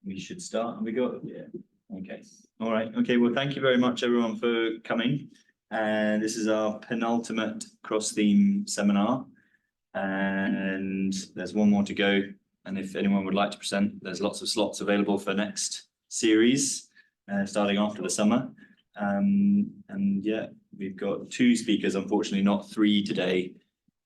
we should start. Have we got? Yeah. Okay. All right. Okay. Well, thank you very much, everyone, for coming. And this is our penultimate cross-theme seminar. And there's one more to go. And if anyone would like to present, there's lots of slots available for next series, starting after the summer. And yeah, we've got 2 speakers, unfortunately not 3 today,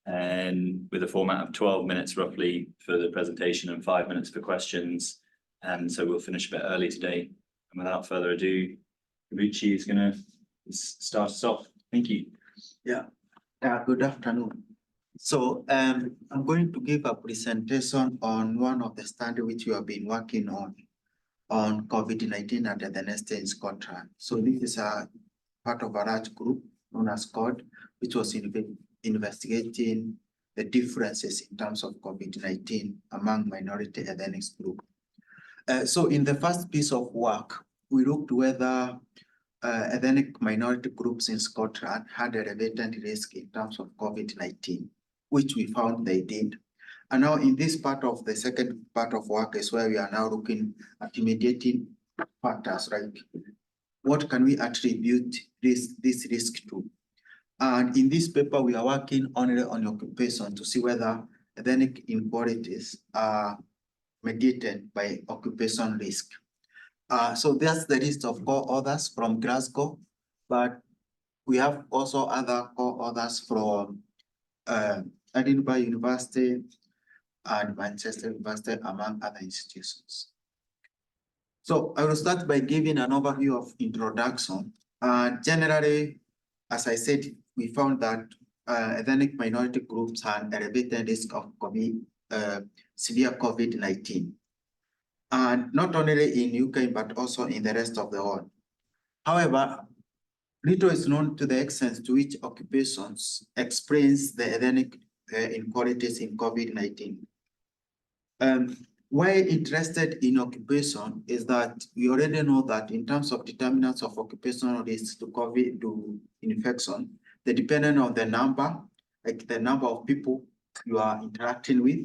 and with a format of 12 minutes roughly for the presentation and 5 minutes for questions. And so we'll finish a bit early today. And without further ado, Kibuchi is going to start us off. Thank you. Yeah. Good afternoon. So I'm going to give a presentation on one of the studies which we have been working on COVID-19 and the next in Scotland. So this is a part of a large group known as COD, which was investigating the differences in terms of COVID-19 among minority ethnic groups. So in the first piece of work, we looked whether ethnic minority groups in Scotland had elevated risk in terms of COVID-19, which we found they did. And now in this part of the second part of work is where we are now looking at mediating factors, right? What can we attribute this risk to? And in this paper, we are working only on occupation to see whether ethnic inequalities are mediated by occupation risk. So that's the list of co-authors from Glasgow, but we have also other co-authors from Edinburgh University and Manchester University, among other institutions. So I will start by giving an overview of introduction. Generally, as I said, we found that ethnic minority groups had elevated risk of severe COVID-19. And not only in UK, but also in the rest of the world. However, little is known to the extent to which occupations experience the ethnic inequalities in COVID-19. Why interested in occupation is that we already know that in terms of determinants of occupational risk to COVID infection, they depend on the number, like the number of people you are interacting with,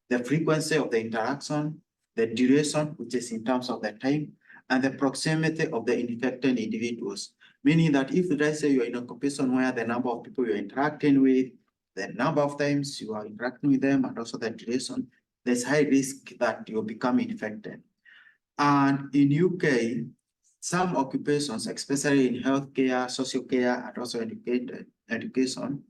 the frequency of the interaction, the duration, which is in terms of the time, and the proximity of the infected individuals. Meaning that if, let's say, you're in an occupation where the number of people you're interacting with, the number of times you are interacting with them, and also the duration, there's high risk that you'll become infected. And in UK, some occupations, especially in healthcare, social care, and also education,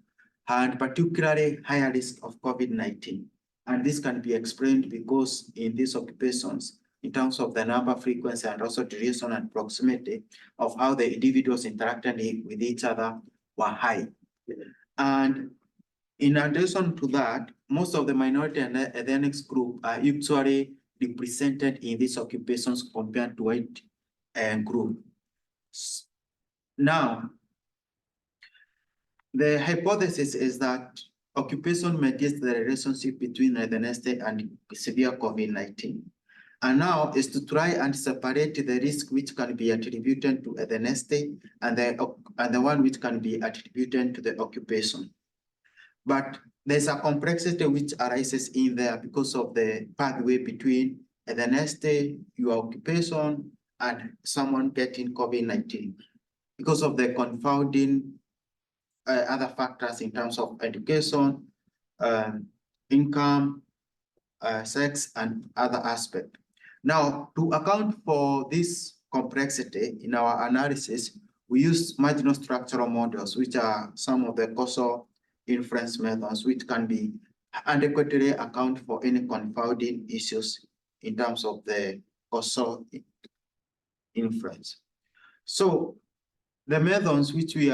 had particularly higher risk of COVID-19. And this can be explained because in these occupations, in terms of the number, frequency, and also duration and proximity of how the individuals interacted with each other were high. And in addition to that, most of the minority and ethnic group are usually represented in these occupations compared to white group. Now, the hypothesis is that occupation mediates the relationship between ethnicity and severe COVID-19. And now is to try and separate the risk which can be attributed to ethnicity and the one which can be attributed to the occupation. But there's a complexity which arises in there because of the pathway between ethnicity, your occupation, and someone getting COVID-19, because of the confounding other factors in terms of education, income, sex, and other aspects. Now, to account for this complexity in our analysis, we use marginal structural models, which are some of the causal inference methods, which can be adequately account for any confounding issues in terms of the causal inference. So the methods which we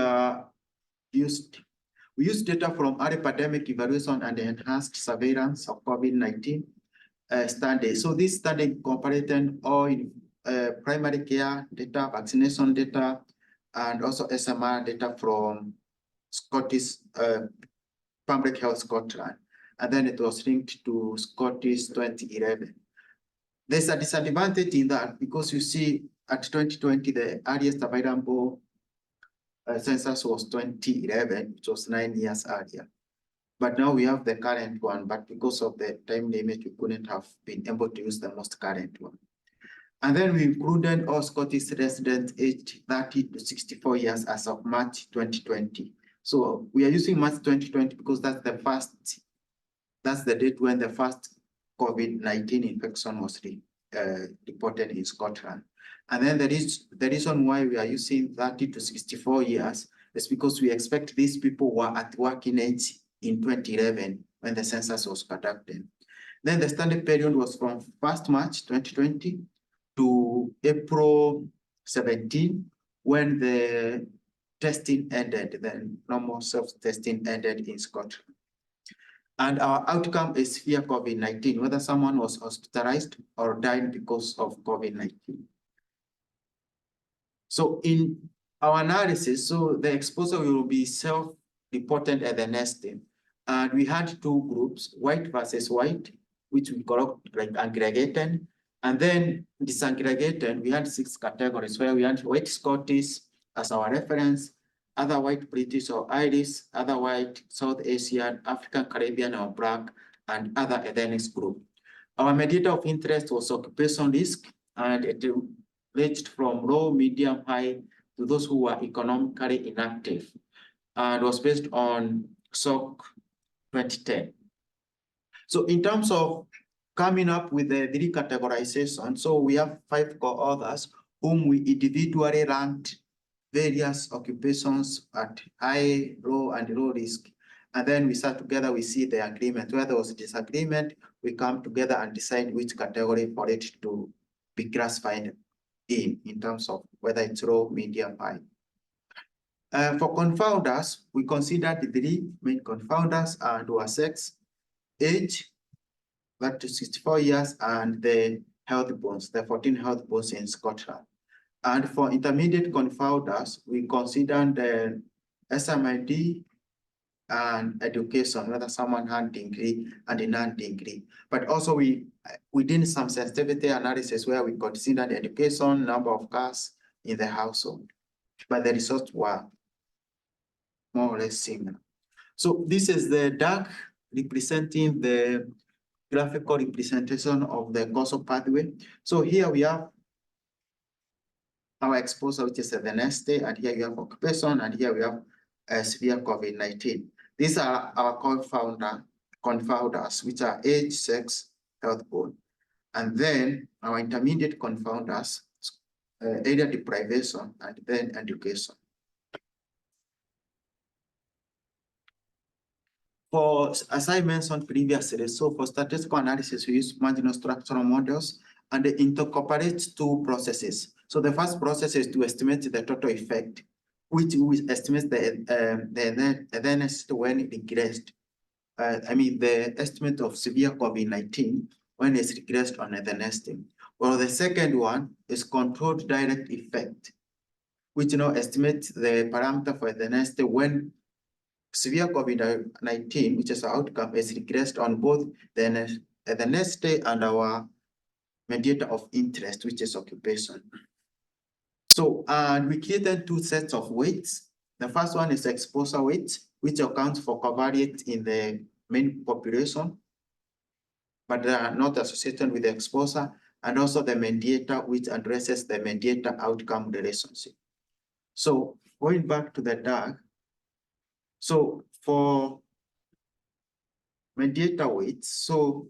use data from early pandemic evaluation and enhanced surveillance of COVID-19 study. So this study comparated all primary care data, vaccination data, and also SMR data from Scottish Public Health Scotland. And then it was linked to Scottish 2011. There's a disadvantage in that because you see at 2020, the earliest available census was 2011, which was 9 years earlier. But now we have the current one, but because of the time limit, we couldn't have been able to use the most current one. And then we included all Scottish residents aged 30 to 64 years as of March 2020. So we are using March 2020 because that's the date when the first COVID-19 infection was reported in Scotland. And then the reason why we are using 30 to 64 years is because we expect these people were at working age in 2011 when the census was conducted. Then the standard period was from 1st March 2020 to April 17, when the testing ended, the normal self-testing ended in Scotland. And our outcome is via COVID-19, whether someone was hospitalized or died because of COVID-19. So in our analysis, so the exposure will be self-reported at the nesting. And we had two groups, white versus white, which we call like aggregated. And then disaggregated, we had 6 categories where we had white Scottish as our reference, other white British or Irish, other white South Asian, African, Caribbean or Black, and other ethnic group. Our mediator of interest was occupation risk, and it ranged from low, medium, high to those who were economically inactive, and was based on SOC 2010. So in terms of coming up with the 3 categorization, so we have 5 co-authors whom we individually ranked various occupations at high, low, and low risk. And then we sat together, we see the agreement. Where there was a disagreement, we come together and decide which category for it to be classified in terms of whether it's low, medium, high. For confounders, we considered the 3 main confounders and were sex, age, that to 64 years, and the health bonds, the 14 health bonds in Scotland. And for intermediate confounders, we considered the SMID and education, whether someone had degree and a non-degree. But also we did some sensitivity analysis where we considered education, number of cars in the household, but the results were more or less similar. So this is the dark representing the graphical representation of the causal pathway. So here we have our exposure, which is the next day, and here we have occupation, and here we have severe COVID-19. These are our confounders, which are age, sex, health board. And then our intermediate confounders, area deprivation, and then education. For, as I mentioned previously, so for statistical analysis, we use marginal structural models, and they incorporate 2 processes. So the first process is to estimate the total effect, which we estimate the awareness when it regressed. The estimate of severe COVID-19 when it's regressed on the nesting. Well, the second one is controlled direct effect, which estimates the parameter for the nesting when severe COVID-19, which is our outcome, is regressed on both the nesting and our mediator of interest, which is occupation. So, and we created 2 sets of weights. The first one is exposure weight, which accounts for covariate in the main population, but they are not associated with the exposure, and also the mediator, which addresses the mediator outcome relationship. So going back to the dark, so for mediator weights, so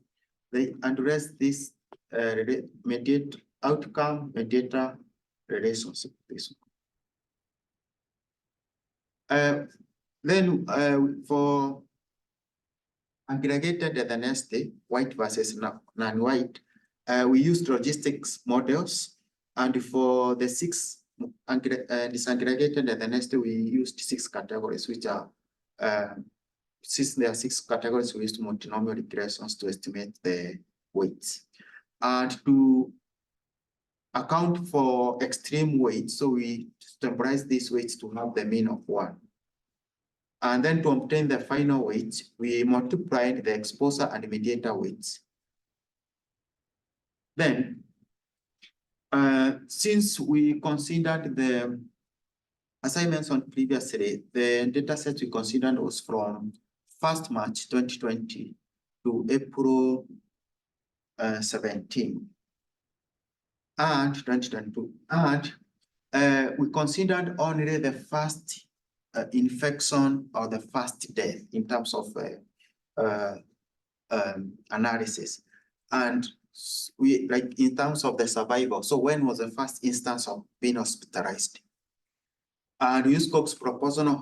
they address this mediator outcome, mediator relationship. Then for aggregated at the next day, white versus non-white, we used logistics models, and for the 6 disaggregated at the next day, we used 6 categories, which are since there are 6 categories, we used multinomial regressions to estimate the weights. And to account for extreme weights, so we stabilize these weights to have the mean of 1. And then to obtain the final weight, we multiplied the exposure and mediator weights. Then, since we considered the, as I mentioned previously, the data set we considered was from 1st March 2020 to April 17. and 2022. And we considered only the first infection or the first death in terms of analysis. And we, like, in terms of the survival, so when was the first instance of being hospitalized? And we used Koch's proportional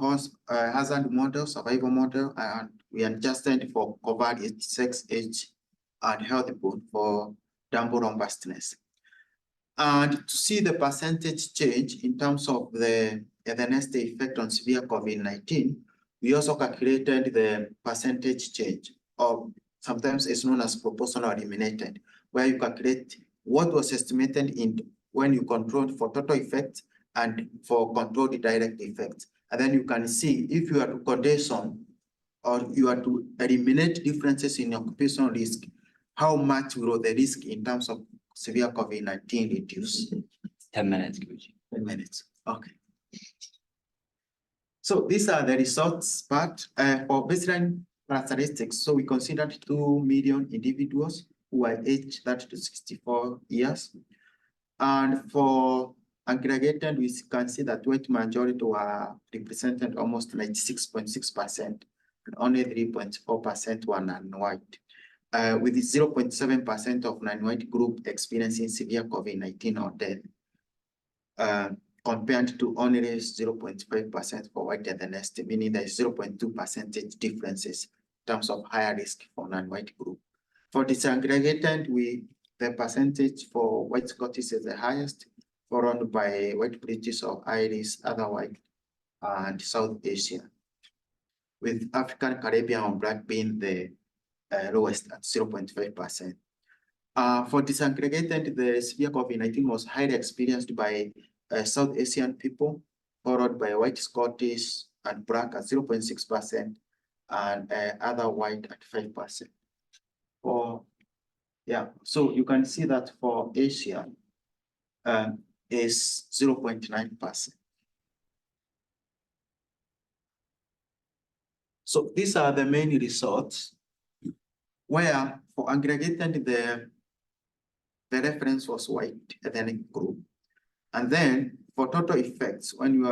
hazard model, survival model, and we adjusted for covered age, sex, age, and healthy pool for dumbo robustness. And to see the percentage change in terms of the next effect on severe COVID-19, we also calculated the percentage change, or sometimes it's known as proportional eliminated, where you calculate what was estimated in when you controlled for total effect and for controlled direct effect. And then you can see if you are to condition or you are to eliminate differences in occupational risk, how much will the risk in terms of severe COVID-19 reduce? 10 minutes, Kibuchi. 10 minutes, okay. So these are the results, but for baseline characteristics, so we considered 2 million individuals who are aged 30 to 64 years. And for aggregated, we can see that white majority were represented almost 96.6%, and only 3.4% were non-white. With 0.7% of non-white group experiencing severe COVID-19 or death, compared to only 0.5% for white ethnicity, meaning there is 0.2 percentage differences in terms of higher risk for non-white group. For disaggregated, the percentage for white Scottish is the highest, followed by white British or Irish, other white, and South Asia, with African, Caribbean, or Black being the lowest at 0.5%. For disaggregated, the severe COVID-19 was highly experienced by South Asian people, followed by white Scottish and Black at 0.6%, and other white at 5%. So you can see that for Asia is 0.9%. So these are the main results, where for aggregated the reference was white ethnic group. And then for total effects, when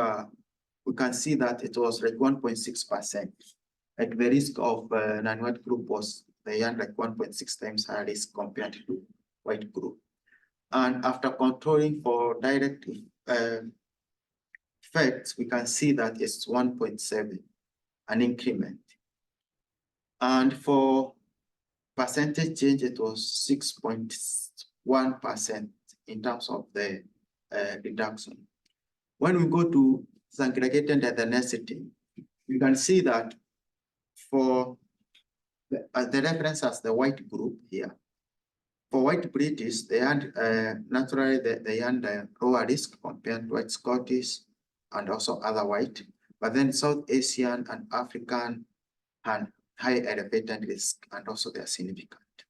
we can see that it was like 1.6%. Like the risk of non-white group was like 1.6 times higher risk compared to white group. And after controlling for direct effects, we can see that it's 1.7, an increment. And for percentage change, it was 6.1% in terms of the reduction. When we go to segregated ethnicity, you can see that for the reference as the white group here, for white British, they had naturally they had a lower risk compared to white Scottish and also other white, but then South Asian and African had high elevated risk, and also they are significant.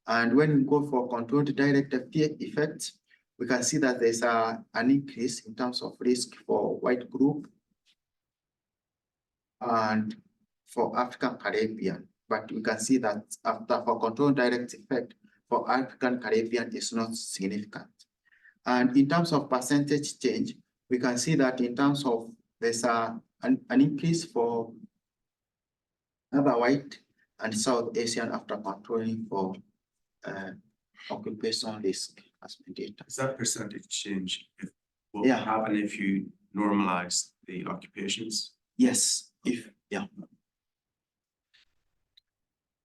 And when we go for controlled direct effects, we can see that there's an increase in terms of risk for white group and for African Caribbean. But we can see that after for controlled direct effect, for African Caribbean is not significant. And in terms of percentage change, we can see that in terms of there's an increase for other white and South Asian after controlling for occupational risk as mediated. Is that percentage change what would happen if you normalize the occupations? Yes,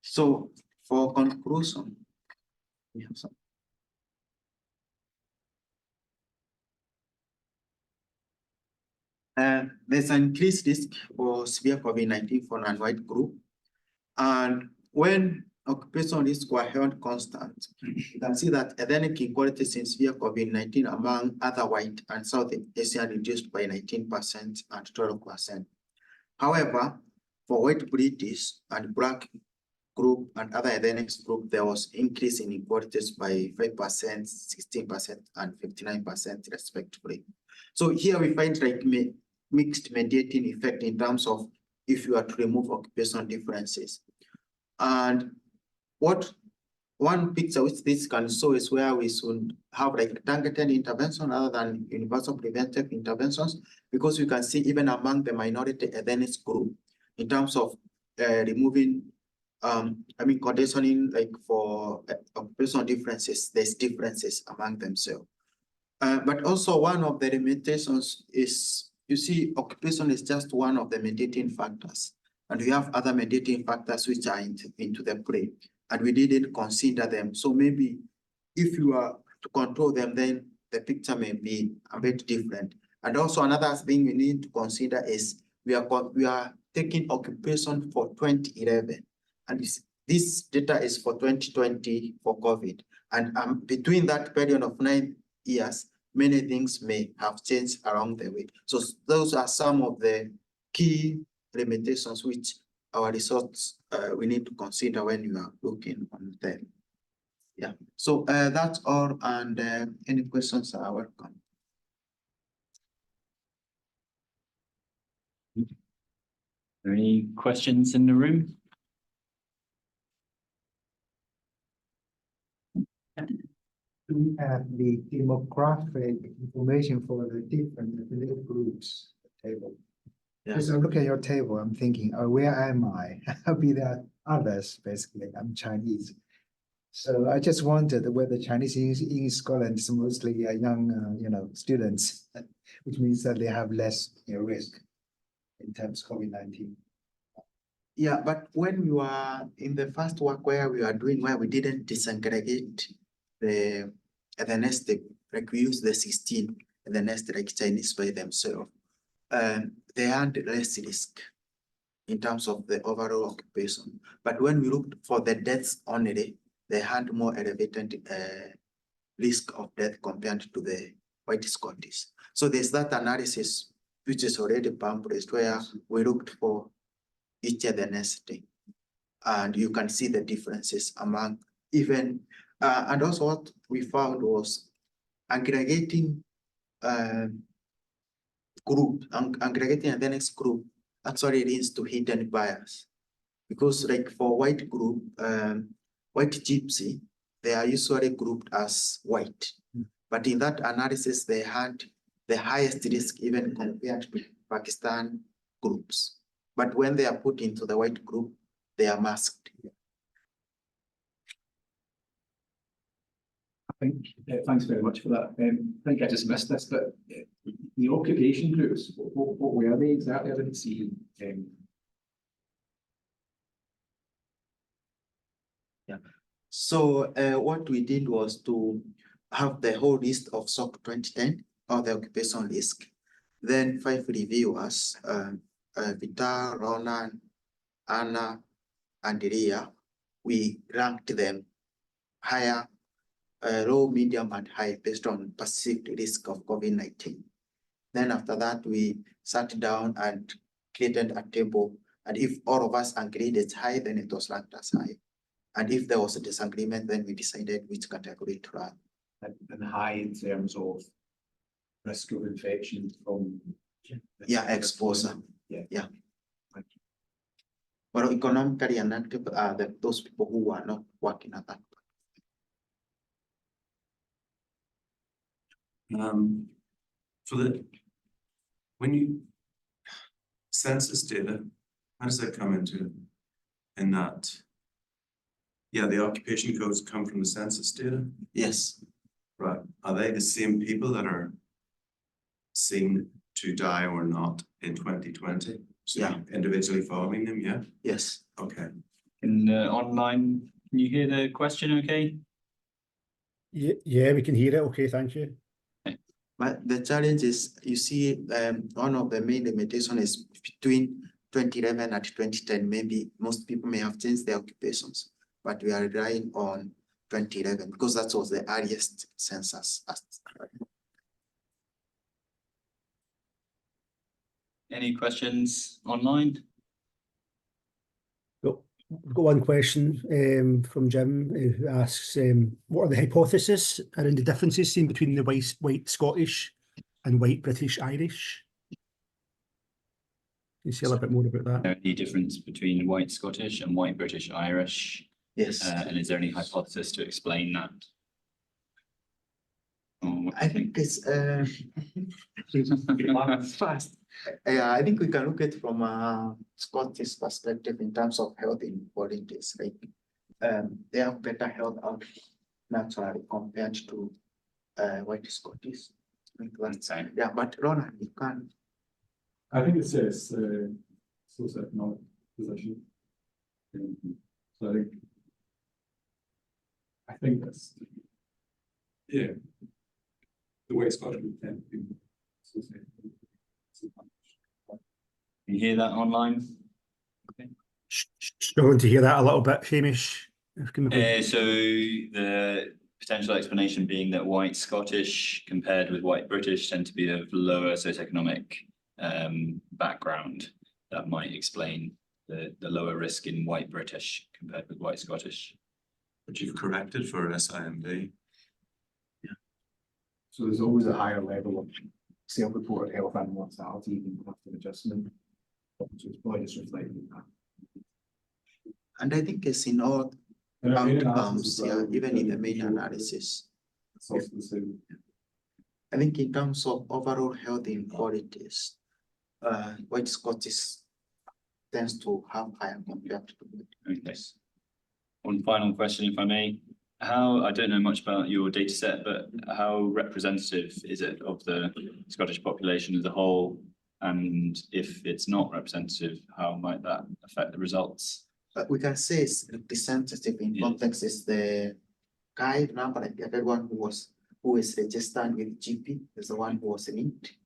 So for conclusion, we have some. There's an increased risk for severe COVID-19 for non-white group. And when occupational risks were held constant, you can see that ethnic inequalities in severe COVID-19 among other white and South Asian reduced by 19% and 12%. However, for white British and Black group and other ethnic group, there was increase in inequalities by 5%, 16%, and 59% respectively. So here we find like mixed mediating effect in terms of if you are to remove occupational differences. And what one picture which this can show is where we should have like targeted intervention rather than universal preventive interventions, because you can see even among the minority ethnic group in terms of removing conditioning like for occupational differences, there's differences among themselves. But also one of the limitations is, you see, occupation is just one of the mediating factors. And we have other mediating factors which are into the play, and we didn't consider them. So maybe if you are to control them, then the picture may be a bit different. And also another thing we need to consider is we are taking occupation for 2011. And this data is for 2020 for COVID. And between that period of 9 years, many things may have changed along the way. So those are some of the key limitations which our results we need to consider when you are looking on them. Yeah, so that's all, and any questions are welcome. Are there any questions in the room? Do we have the demographic information for the different ethnic groups table? Yeah. As I look at your table, I'm thinking, oh, where am I? I'll be the others, basically. I'm Chinese. So I just wondered whether Chinese in Scotland is mostly young, students, which means that they have less risk in terms of COVID-19. Yeah, but when you are in the first work where we didn't disaggregate the ethnicity, like we use the 16 ethnicity like Chinese by themselves, they had less risk in terms of the overall occupation. But when we looked for the deaths only, they had more elevated risk of death compared to the white Scottish. So there's that analysis which is already published where we looked for each ethnicity, and you can see the differences among even, and also what we found was aggregating aggregating the next group actually leads to hidden bias, because like for white group, white gypsy, they are usually grouped as white, but in that analysis they had the highest risk even compared to Pakistan groups. But when they are put into the white group, they are masked. Thanks very much for that. I think I just missed this, but the occupation groups, what were they exactly? I didn't see. Yeah. So what we did was to have the whole list of SOC 2010 or the occupation risk. Then 5 reviewers, Vital, Ronan, Anna, and Ria, we ranked them higher, low, medium, and high based on perceived risk of COVID-19. Then after that, we sat down and created a table. And if all of us agreed it's high, then it was ranked as high. And if there was a disagreement, then we decided which category to run. And high in terms of risk of infection from exposure. Yeah. Well, economically inactive are those people who are not working at that point. When you census data, how does that come into it? In that, the occupation codes come from the census data? Yes. Right. Are they the same people that are seen to die or not in 2020? So individually following them, yeah? Yes. Okay. In online, can you hear the question okay? Yeah, we can hear it. Okay, thank you. But the challenge is, you see, one of the main limitations is between 2011 and 2010, maybe most people may have changed their occupations, but we are relying on 2011 because that was the earliest census. Any questions online? We've got one question from Jim who asks, what are the hypotheses around the differences seen between the white Scottish and white British Irish? Can you say a little bit more about that? The difference between white Scottish and white British Irish. Yes. And is there any hypothesis to explain that? Or what do I you think it's fast. Yeah, I think we can look at from a Scottish perspective in terms of health inequalities. Like they have better health outcomes naturally compared to white Scottish. I think that's- Okay. Yeah, but Ronan, you can. I think it's socioeconomic position. So I think that's, yeah. The way Scottish would tend to be socioeconomic. You hear that online? Struggling to hear that a little bit, Hamish. If you can maybe- So the potential explanation being that white Scottish compared with white British tend to be of lower socioeconomic background. That might explain the lower risk in white British compared with white Scottish. But you've corrected for SIMD. So there's always a higher level of self-reported health and mortality even after adjustment. So it's probably just reflecting that. And I think it's in all And our main outcomes, analysis as well, even in the main show analysis. It's also the same. I think in terms of overall health inequalities, white Scottish tends to have higher compared to white. Okay. One final question, if I may. I don't know much about your data set, but how representative is it of the Scottish population as a whole? And if it's not representative, how might that affect the results? We can say it's representative in Yeah. context is the guide number, like everyone who is registered with GP is the one who was linked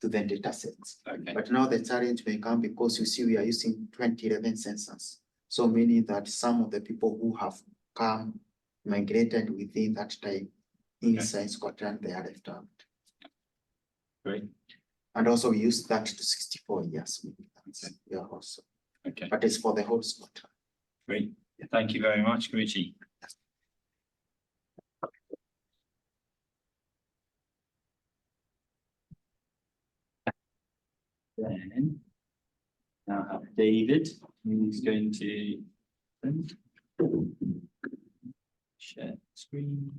to the data sets. Okay. But now the challenge may come because you see we are using 2011 census. So meaning that some of the people who have come migrated within that time inside Scotland, they are left out. Great. And also we use that to 64 years. Maybe that's, Okay. yeah, also, Okay. but it's for the whole Scotland. Great. Thank you very much, Kibuchi. Then now have David, who's going to share screen.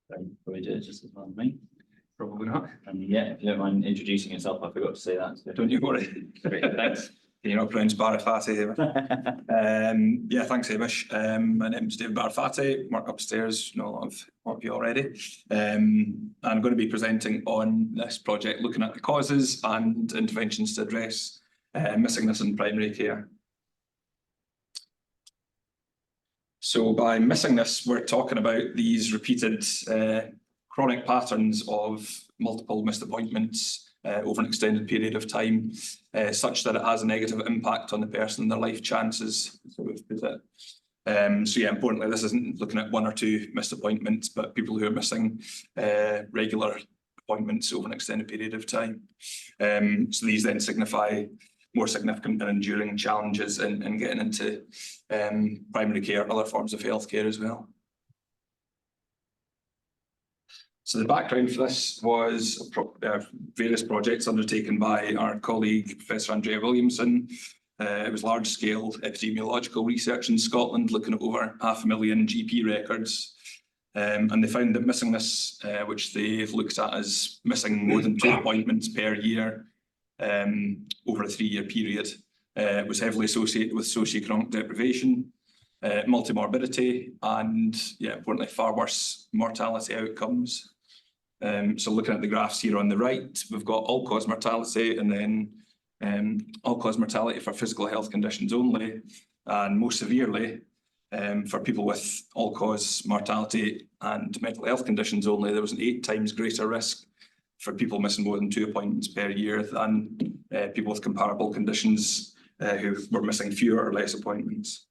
Probably do it just as well as me. Probably not. And yeah, if you don't mind introducing yourself, I forgot to say that. So Don't you worry. Great, thanks. You're not pronounced Baruffati here. Yeah, thanks, Hamish. My name's David Baruffati, work upstairs, know a lot of you already. I'm going to be presenting on this project, looking at the causes and interventions to address missingness in primary care. So by missingness, we're talking about these repeated chronic patterns of multiple missed appointments over an extended period of time, such that it has a negative impact on the person and their life chances. So we've put it. So yeah, importantly, this isn't looking at one or two missed appointments, but people who are missing regular appointments over an extended period of time. So these then signify more significant and enduring challenges in getting into primary care and other forms of healthcare as well. So the background for this was various projects undertaken by our colleague, Professor Andrea Williamson. It was large-scale epidemiological research in Scotland, looking at over 500,000 GP records. And they found that missingness, which they've looked at as missing more than 2 appointments per year over a 3-year period, was heavily associated with socioeconomic deprivation, multimorbidity, and, yeah, importantly, far worse mortality outcomes. So looking at the graphs here on the right, we've got all-cause mortality and then all-cause mortality for physical health conditions only, and most severely for people with all-cause mortality and mental health conditions only, there was an 8 times greater risk for people missing more than 2 appointments per year than people with comparable conditions who were missing fewer or less appointments.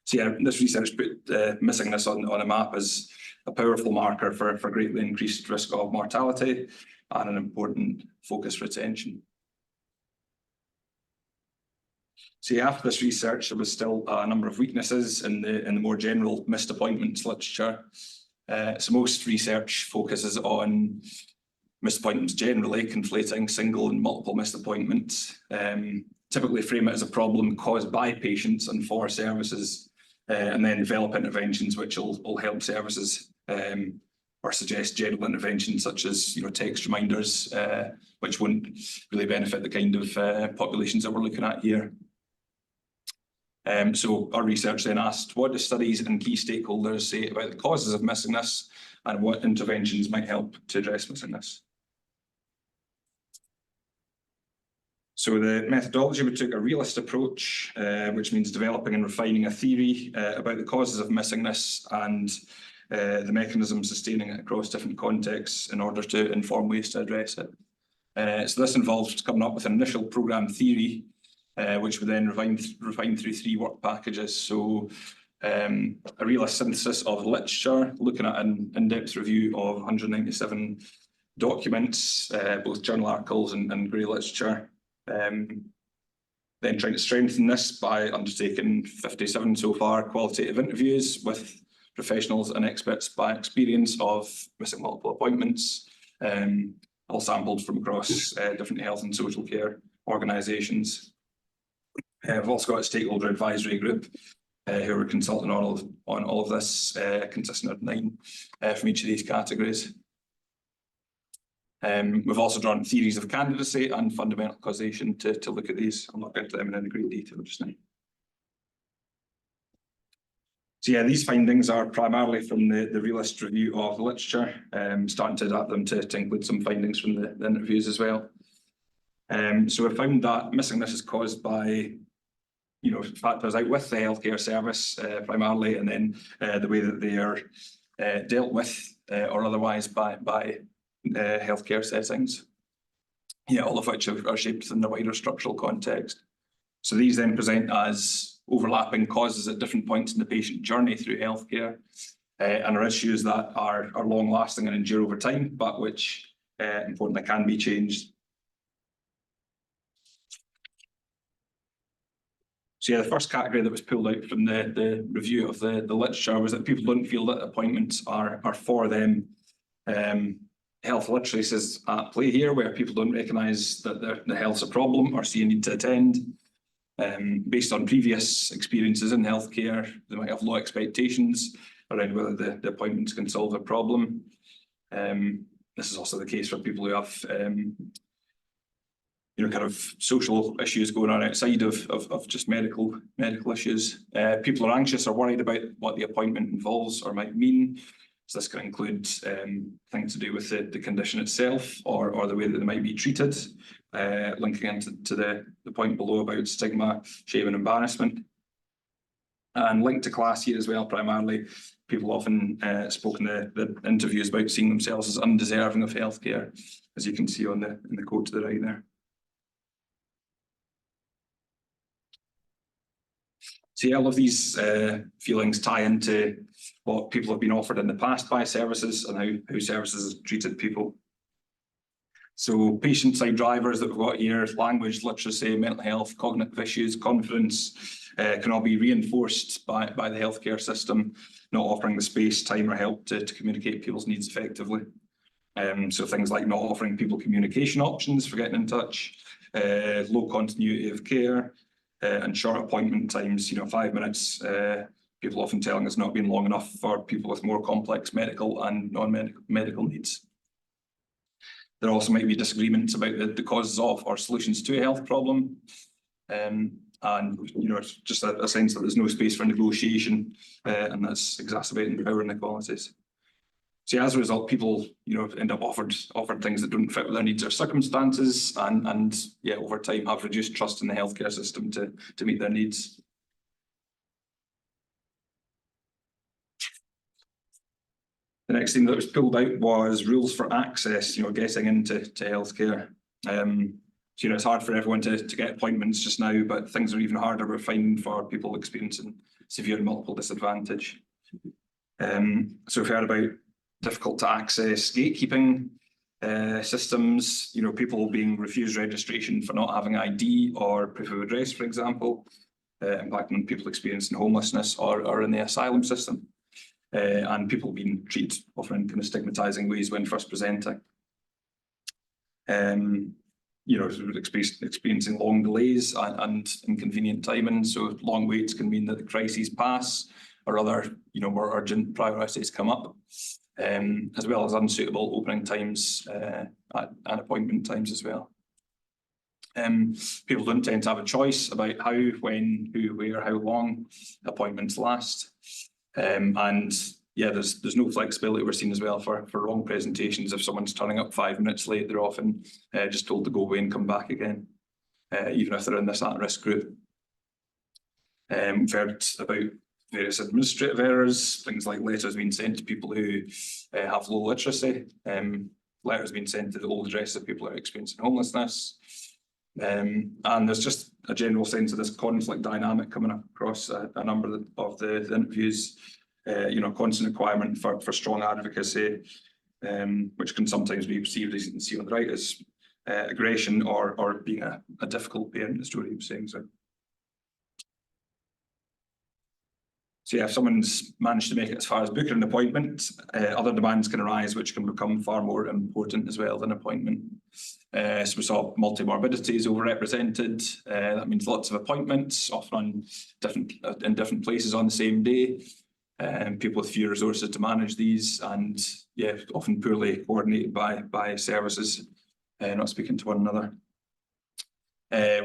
So yeah, this research put missingness on a map as a powerful marker for greatly increased risk of mortality and an important focus for attention. So yeah, after this research, there was still a number of weaknesses in the more general missed appointments literature. So most research focuses on missed appointments generally, conflating single and multiple missed appointments. typically frame it as a problem caused by patients and for services, and then develop interventions which will help services, or suggest general interventions such as, text reminders, which wouldn't really benefit the kind of populations that we're looking at here. So our research then asked, what do studies and key stakeholders say about the causes of missingness, and what interventions might help to address missingness? So the methodology, we took a realist approach, which means developing and refining a theory about the causes of missingness and the mechanisms sustaining it across different contexts in order to inform ways to address it. So this involved coming up with an initial programme theory, which we then refined through 3 work packages. So a realist synthesis of literature, looking at an in-depth review of 197 documents, both journal articles and grey literature. Then trying to strengthen this by undertaking 57 so far qualitative interviews with professionals and experts by experience of missing multiple appointments, all sampled from across different health and social care organisations. We've also got a stakeholder advisory group who are consulting on all of this, consisting of 9 from each of these categories. We've also drawn theories of candidacy and fundamental causation to look at these. I'll not get into them in any great detail just now. So yeah, these findings are primarily from the realist review of the literature, starting to adapt them to include some findings from the interviews as well. So we found that missingness is caused by, factors out with the healthcare service primarily, and then the way that they are dealt with or otherwise by healthcare settings. Yeah, all of which are shaped in the wider structural context. So these then present as overlapping causes at different points in the patient journey through healthcare, and are issues that are long lasting and endure over time, but which importantly can be changed. So yeah, the first category that was pulled out from the review of the literature was that people don't feel that appointments are for them. Health literacy is at play here, where people don't recognise that their health's a problem or see a need to attend. Based on previous experiences in healthcare, they might have low expectations around whether the appointments can solve a problem. This is also the case for people who have kind of social issues going on outside of just medical issues. People are anxious or worried about what the appointment involves or might mean. So this can include things to do with the condition itself or the way that they might be treated, linking into the point below about stigma, shame and embarrassment. And linked to class here as well, primarily, people often spoke in the interviews about seeing themselves as undeserving of healthcare, as you can see in the quote to the right there. So yeah, all of these feelings tie into what people have been offered in the past by services and how services have treated people. So patient-side drivers that we've got here, language, literacy, mental health, cognitive issues, confidence, can all be reinforced by the healthcare system, not offering the space, time or help to communicate people's needs effectively. So things like not offering people communication options for getting in touch, low continuity of care, and short appointment times, 5 minutes, people often telling us not being long enough for people with more complex medical and non-medical needs. There also might be disagreements about the causes of or solutions to a health problem. And just a sense that there's no space for negotiation, and that's exacerbating power inequalities. So as a result, people end up offered things that don't fit with their needs or circumstances, and over time have reduced trust in the healthcare system to meet their needs. The next thing that was pulled out was rules for access, getting into healthcare. So it's hard for everyone to get appointments just now, but things are even harder, we're finding, for people experiencing severe multiple disadvantage. So we've heard about difficult to access gatekeeping systems, people being refused registration for not having ID or proof of address, for example, impacting on people experiencing homelessness or in the asylum system, and people being treated often in kind of stigmatising ways when first presenting. experiencing long delays and inconvenient timing. So long waits can mean that the crises pass or other, more urgent priorities come up, as well as unsuitable opening times and appointment times as well. People don't tend to have a choice about how, when, who, where, how long appointments last. And yeah, there's no flexibility we're seeing as well for wrong presentations. If someone's turning up 5 minutes late, they're often just told to go away and come back again, even if they're in this at-risk group. We've heard about various administrative errors, things like letters being sent to people who have low literacy, letters being sent to the old address of people who are experiencing homelessness. And there's just a general sense of this conflict dynamic coming across a number of the interviews. Constant requirement for strong advocacy, which can sometimes be perceived, as you can see on the right, as aggression or being a difficult parent, the story he was saying. So yeah, if someone's managed to make it as far as booking an appointment, other demands can arise, which can become far more important as well than appointment. So we saw multimorbidities overrepresented. That means lots of appointments, often in different places on the same day. People with few resources to manage these, and yeah, often poorly coordinated by services, not speaking to one another.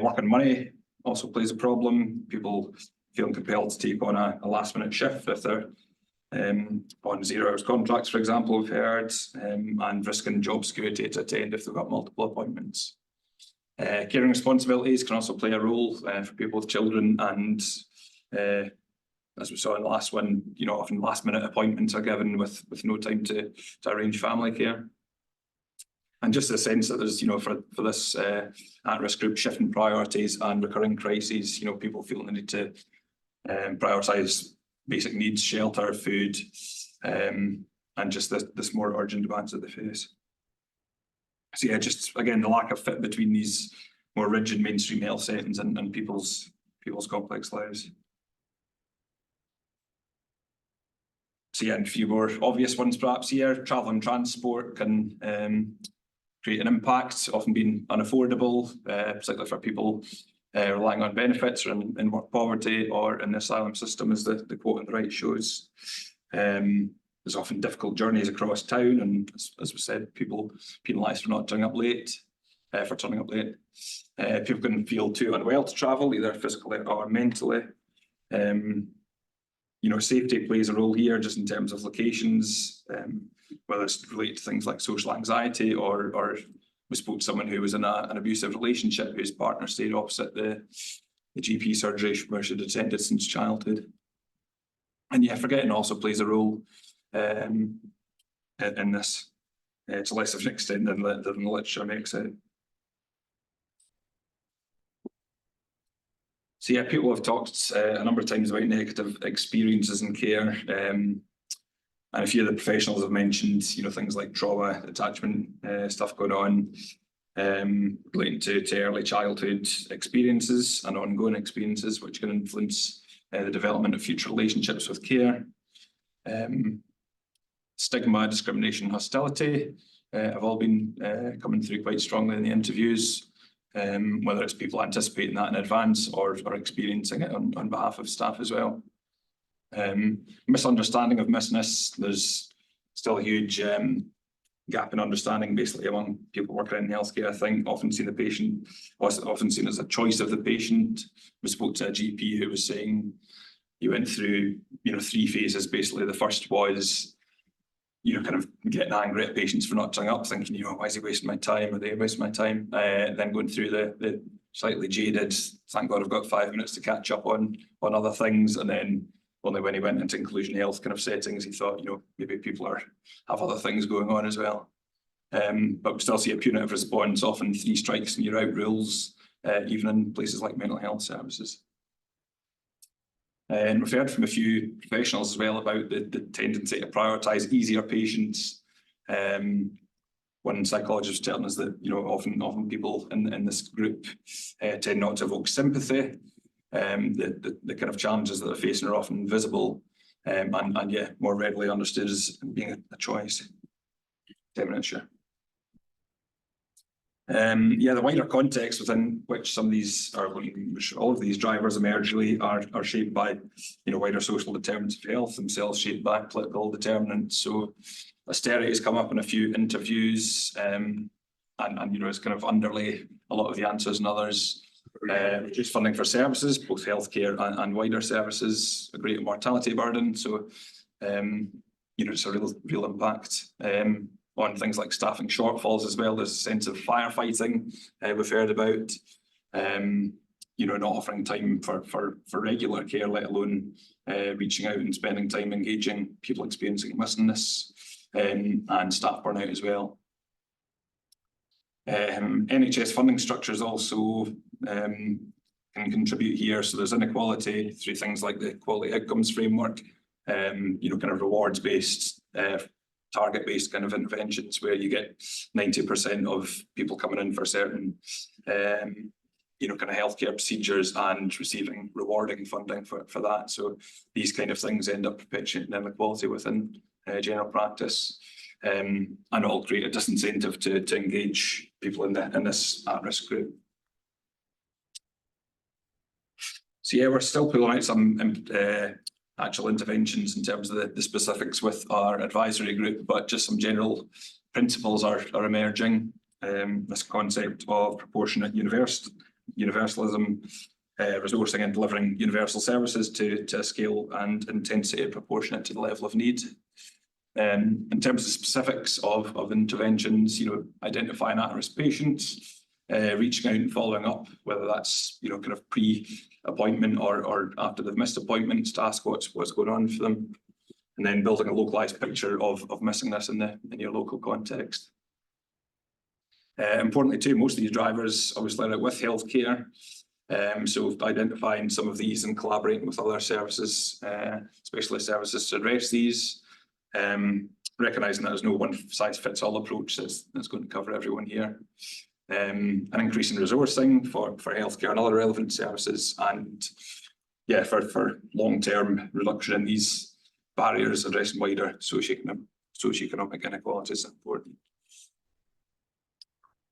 Work and money also plays a problem. People feeling compelled to take on a last-minute shift if they're on 0 hours contracts, for example, we've heard, and risking job security to attend if they've got multiple appointments. Caring responsibilities can also play a role for people with children, and as we saw in the last one, often last-minute appointments are given with no time to arrange family care. And just a sense that there's, for this at-risk group, shifting priorities and recurring crises, people feel the need to prioritise basic needs, shelter, food, and just this more urgent demands that they face. So yeah, just again, the lack of fit between these more rigid mainstream health settings and people's complex lives. So yeah, and a few more obvious ones perhaps here. Travel and transport can create an impact, often being unaffordable, particularly for people relying on benefits or in work poverty or in the asylum system, as the quote on the right shows. There's often difficult journeys across town, and as we said, people penalised for not turning up late, People can feel too unwell to travel, either physically or mentally. Safety plays a role here, just in terms of locations, whether it's related to things like social anxiety, or we spoke to someone who was in an abusive relationship whose partner stayed opposite the GP surgery where she'd attended since childhood. And yeah, forgetting also plays a role in this, to less of an extent than the literature makes out. So yeah, people have talked a number of times about negative experiences in care, and a few of the professionals have mentioned, things like trauma, attachment stuff going on, relating to early childhood experiences and ongoing experiences, which can influence the development of future relationships with care. Stigma, discrimination, hostility have all been coming through quite strongly in the interviews. Whether it's people anticipating that in advance or experiencing it on behalf of staff as well. Misunderstanding of Missingness, there's still a huge gap in understanding basically among people working in healthcare. I think often seen as a choice of the patient. We spoke to a GP who was saying he went through 3 phases basically. The first was kind of getting angry at patients for not turning up, thinking, why is he wasting my time? Are they wasting my time? Then going through the slightly jaded, thank God I've got 5 minutes to catch up on other things. And then only when he went into inclusion health kind of settings, he thought, maybe people have other things going on as well. But we still see a punitive response, often 3 strikes and you're out rules, even in places like mental health services. And we've heard from a few professionals as well about the tendency to prioritise easier patients. One psychologist was telling us that often people in this group tend not to evoke sympathy. The kind of challenges that they're facing are often visible, and yeah, more readily understood as being a choice. 10 minutes, sure. Yeah, the wider context within which some of these, or which all of these drivers emerge really are shaped by, wider social determinants of health, themselves shaped by political determinants. So austerity has come up in a few interviews, and it's kind of underlay a lot of the answers and others. Reduced funding for services, both healthcare and wider services, a greater mortality burden. So, it's a real impact on things like staffing shortfalls as well. There's a sense of firefighting we've heard about. Not offering time for regular care, let alone reaching out and spending time engaging people experiencing missingness, and staff burnout as well. NHS funding structures also can contribute here. So there's inequality through things like the quality outcomes framework, kind of rewards-based, target-based kind of interventions where you get 90% of people coming in for certain, kind of healthcare procedures and receiving rewarding funding for that. So these kind of things end up perpetuating inequality within general practice. And all create a disincentive to engage people in this at-risk group. So yeah, we're still pulling out some actual interventions in terms of the specifics with our advisory group, but just some general principles are emerging. This concept of proportionate universalism, resourcing and delivering universal services to a scale and intensity proportionate to the level of need. In terms of specifics of interventions, identifying at-risk patients, reaching out and following up, whether that's kind of pre-appointment or after they've missed appointments, to ask what's going on for them, and then building a localized picture of missingness in your local context. Importantly too, most of these drivers obviously are with healthcare, so identifying some of these and collaborating with other services, specialist services to address these. Recognising that there's no one-size-fits-all approach that's going to cover everyone here. An increase in resourcing for healthcare and other relevant services, and for long-term reduction in these barriers, addressing wider socioeconomic inequalities is important.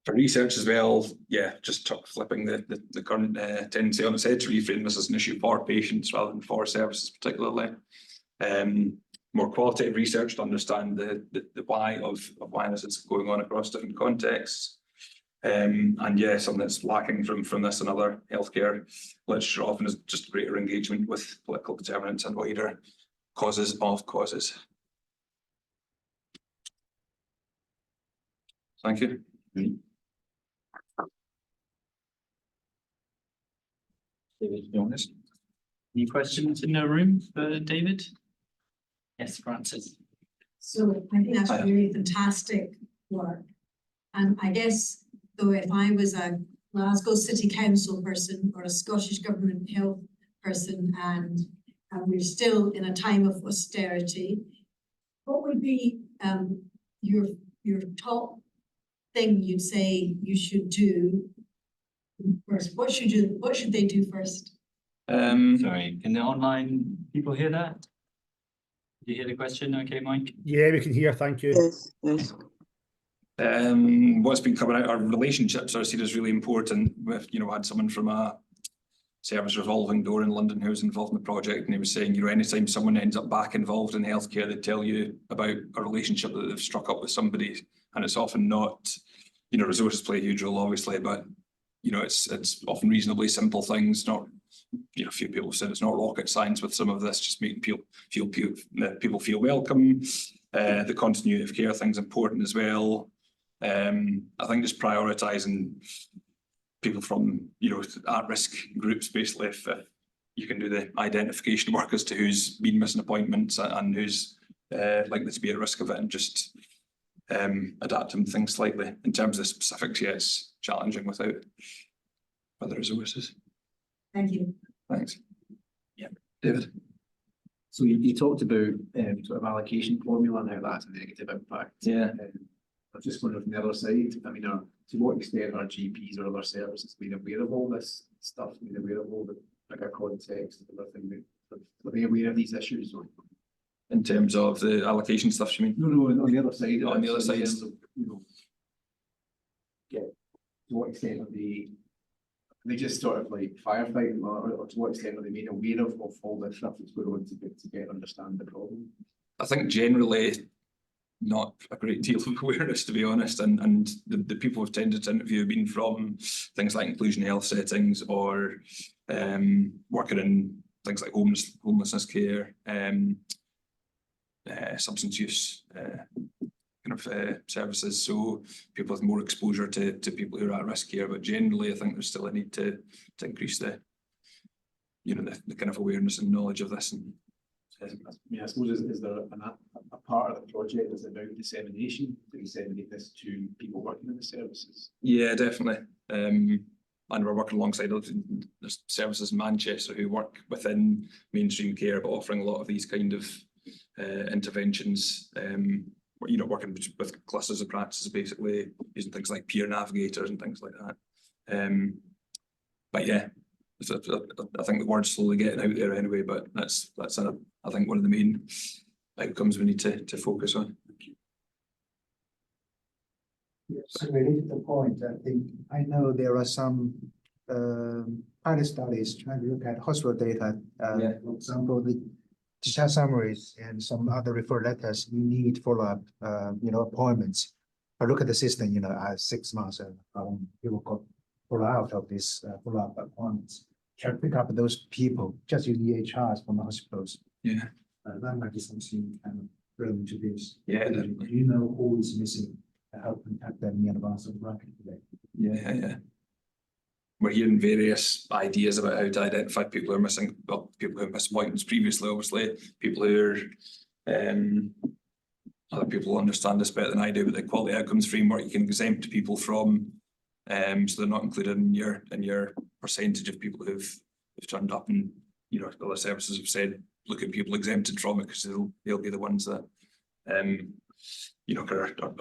For research as well, just flipping the current tendency on its head to reframe this as an issue for patients rather than for services particularly. More qualitative research to understand the why of why this is going on across different contexts. Something that's lacking from this and other healthcare literature often is just greater engagement with political determinants and wider causes of causes. Thank you. David, you want this? Any questions in the room for David? Yes, Francis. So I think that's really fantastic work. And I guess, though, if I was a Glasgow City Council person or a Scottish Government health person, and we're still in a time of austerity, what would be your top thing you'd say you should do first? What should they do first? Sorry, can the online people hear that? Did you hear the question? Okay, Mike. Yeah, we can hear. Thank you. Yes. What's been coming out, our relationships are seen as really important. We've, had someone from a service revolving door in London who was involved in the project, and he was saying, anytime someone ends up back involved in healthcare, they tell you about a relationship that they've struck up with somebody, and it's often not, resources play a huge role, obviously, but it's often reasonably simple things. Not, a few people have said it's not rocket science with some of this, just making people feel welcome. The continuity of care thing's important as well. I think just prioritising people from at-risk groups, basically, if you can do the identification work as to who's been missing appointments and who's likely to be at risk of it, and just adapting things slightly. In terms of the specifics, it's challenging without other resources. Thank you. Thanks. Yeah, David. So you talked about sort of allocation formula and how that's a negative impact. Yeah. I'm just wondering from the other side, to what extent are GPs or other services being aware of all this stuff, being aware of all the bigger context and everything? Are they aware of these issues? Or? In terms of the allocation stuff, you mean? No, on the other side. On the other side. to what extent are they just sort of like firefighting, or to what extent are they made aware of all this stuff that's going on to get understand the problem? I think generally not a great deal of awareness, to be honest, and the people we've tended to interview have been from things like inclusion health settings or working in things like homelessness care, substance use services, so people with more exposure to people who are at risk here. But generally I think there's still a need to increase the kind of awareness and knowledge of this. And I suppose is there a part of the project that's about dissemination, to disseminate this to people working in the services? yeah, definitely. And we're working alongside there's services in Manchester who work within mainstream care, but offering a lot of these kind of interventions. Working with clusters of practices, basically using things like peer navigators and things like that. But yeah, I think the word's slowly getting out there anyway. But that's I think one of the main outcomes we need to focus on. So related to the point, I know there are some pilot studies trying to look at hospital data. For example, the discharge summaries and some other referral letters, you need follow-up, appointments. I look at the system, at 6 months, people got pulled out of these follow-up appointments. Can pick up those people, just use EHRs from the hospitals. Yeah. That might be something kind of relevant to this. Yeah. Do you know who is missing? Help contact them in advance of working today. Yeah. We're hearing various ideas about how to identify people who are missing, well, people who have missed appointments previously, obviously, people who are, other people understand this better than I do, but the quality outcomes framework, you can exempt people from, so they're not included in your percentage of people who've turned up, and, other services have said, look at people exempted from it because they'll be the ones that,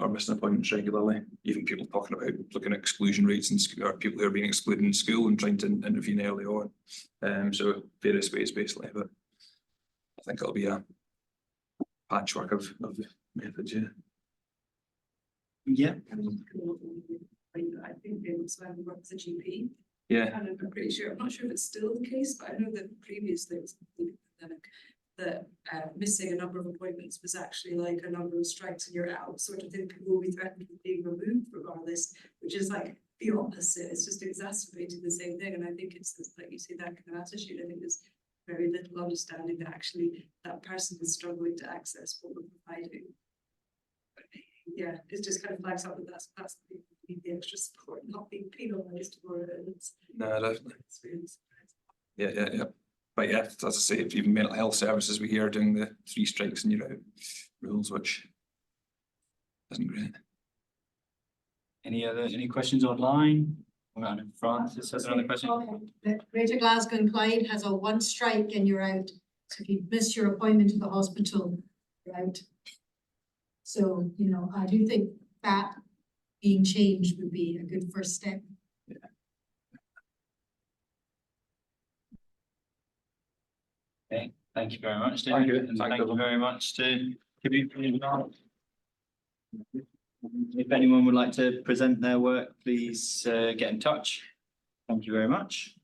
are missing appointments regularly. Even people talking about looking at exclusion rates in school, or people who are being excluded in school and trying to intervene early on. So various ways basically, but I think it'll be a patchwork of the methods. Yeah. I think they also have worked as a GP. Yeah. And I'm pretty sure, I'm not sure if it's still the case, but I know that previously it was the pandemic, that missing a number of appointments was actually like a number of strikes and you're out sort of thing. People will be threatened with being removed regardless, which is like the opposite. It's just exacerbating the same thing. And I think it's like you see that kind of attitude. I think there's very little understanding that actually that person is struggling to access what we're providing. But yeah, it just kind of flags up that that's the extra support, not being penalised for it. No, definitely. Yeah. But yeah, as I say, even mental health services, we hear doing the 3 strikes and you're out rules, which isn't great. Any questions online? Francis has another question. Greater Glasgow and Clyde has a 1 strike and you're out. So if you miss your appointment to the hospital, you're out. So, I do think that being changed would be a good first step. Okay, thank you very much, David. Thank you. And thank you very much to Kibuchi. If anyone would like to present their work, please get in touch. Thank you very much.